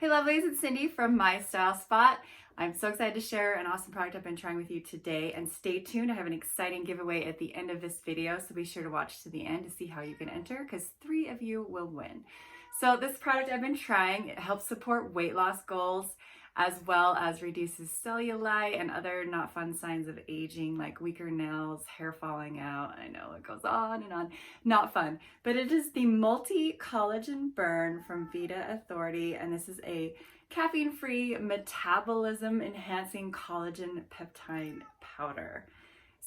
Hey lovelies, it's Cindy from MyStyleSpot. I'm so excited to share an awesome product I've been trying with you today, and stay tuned. I have an exciting giveaway at the end of this video, so be sure to watch to the end to see how you can enter, because 3 of you will win. So this product I've been trying, it helps support weight loss goals as well as reduces cellulite and other not fun signs of aging like weaker nails, hair falling out. I know it goes on and on. Not fun. But it is the Multi Collagen Burn from Vitauthority, and this is a caffeine-free metabolism enhancing collagen peptide powder.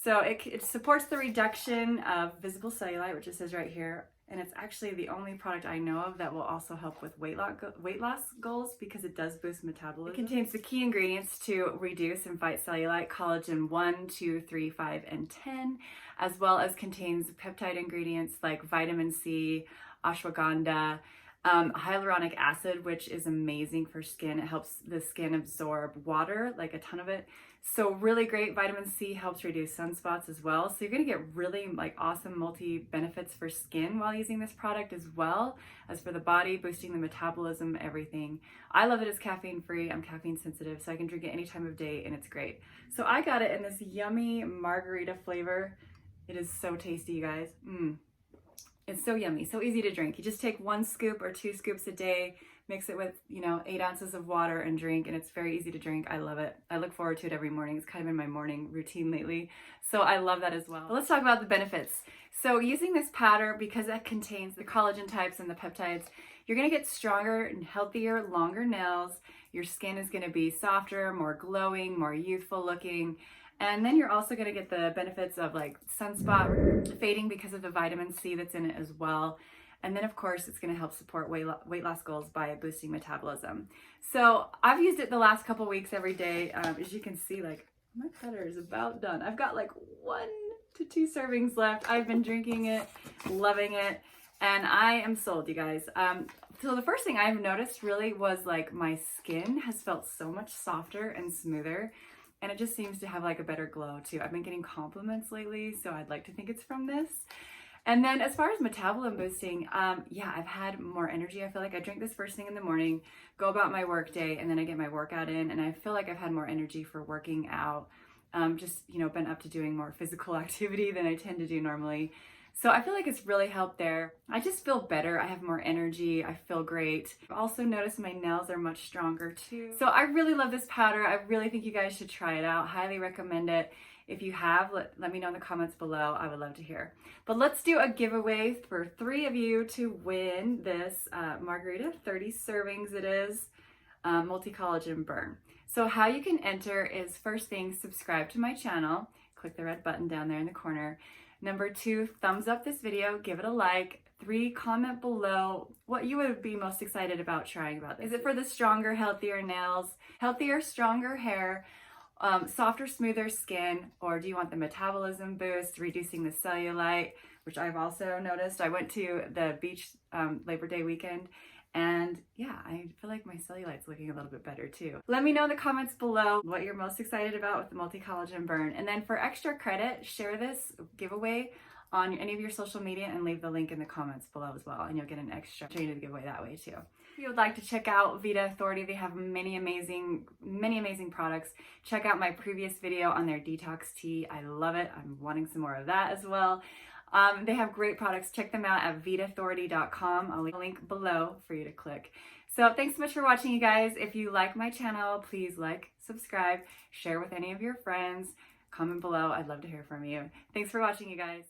So it supports the reduction of visible cellulite, which it says right here, and it's actually the only product I know of that will also help with weight loss goals because it does boost metabolism. It contains the key ingredients to reduce and fight cellulite: collagen 1, 2, 3, 5, and 10, as well as contains peptide ingredients like vitamin C, ashwagandha, hyaluronic acid, which is amazing for skin. It helps the skin absorb water, like a ton of it. So really great. Vitamin C helps reduce sunspots as well. So you're going to get really awesome multi benefits for skin while using this product, as well as for the body, boosting the metabolism, everything. I love that it's caffeine free. I'm caffeine sensitive, so I can drink it any time of day, and it's great. So I got it in this yummy Margharita flavor. It is so tasty, you guys. It's so yummy, so easy to drink. You just take 1 scoop or 2 scoops a day, mix it with, 8 ounces of water and drink, and it's very easy to drink. I love it. I look forward to it every morning. It's kind of in my morning routine lately, so I love that as well. But let's talk about the benefits. So using this powder, because it contains the collagen types and the peptides, you're gonna get stronger and healthier, longer nails. Your skin is gonna be softer, more glowing, more youthful looking. And then you're also going to get the benefits of sunspot fading because of the vitamin C that's in it as well. And then of course it's going to help support weight loss goals by boosting metabolism. So I've used it the last couple weeks every day. As you can see, my powder is about done. I've got 1 to 2 servings left. I've been drinking it, loving it, and I am sold, you guys. So the first thing I've noticed really was my skin has felt so much softer and smoother. And it just seems to have a better glow too. I've been getting compliments lately, so I'd like to think it's from this. And then as far as metabolism boosting, yeah, I've had more energy. I feel like I drink this first thing in the morning, go about my work day, and then I get my workout in, and I feel like I've had more energy for working out. Just, been up to doing more physical activity than I tend to do normally. So I feel like it's really helped there. I just feel better. I have more energy. I feel great. I've also noticed my nails are much stronger too. So I really love this powder. I really think you guys should try it out. Highly recommend it. If you have, let me know in the comments below. I would love to hear. But let's do a giveaway for 3 of you to win this Margharita, 30 servings it is, Multi Collagen Burn. So how you can enter is, first thing, subscribe to my channel. Click the red button down there in the corner. Number 2, thumbs up this video, give it a like. 3, comment below what you would be most excited about trying about this. Is it for the stronger, healthier nails, healthier, stronger hair, softer, smoother skin, or do you want the metabolism boost, reducing the cellulite, which I've also noticed. I went to the beach Labor Day weekend, and yeah, I feel like my cellulite's looking a little bit better too. Let me know in the comments below what you're most excited about with the Multi Collagen Burn. And then for extra credit, share this giveaway on any of your social media and leave the link in the comments below as well, and you'll get an extra opportunity to give away that way too. If you would like to check out Vitauthority, they have many amazing products. Check out my previous video on their detox tea. I love it. I'm wanting some more of that as well. They have great products. Check them out at Vitauthority.com. I'll leave a link below for you to click. So thanks so much for watching, you guys. If you like my channel, please subscribe, share with any of your friends, comment below. I'd love to hear from you. Thanks for watching, you guys.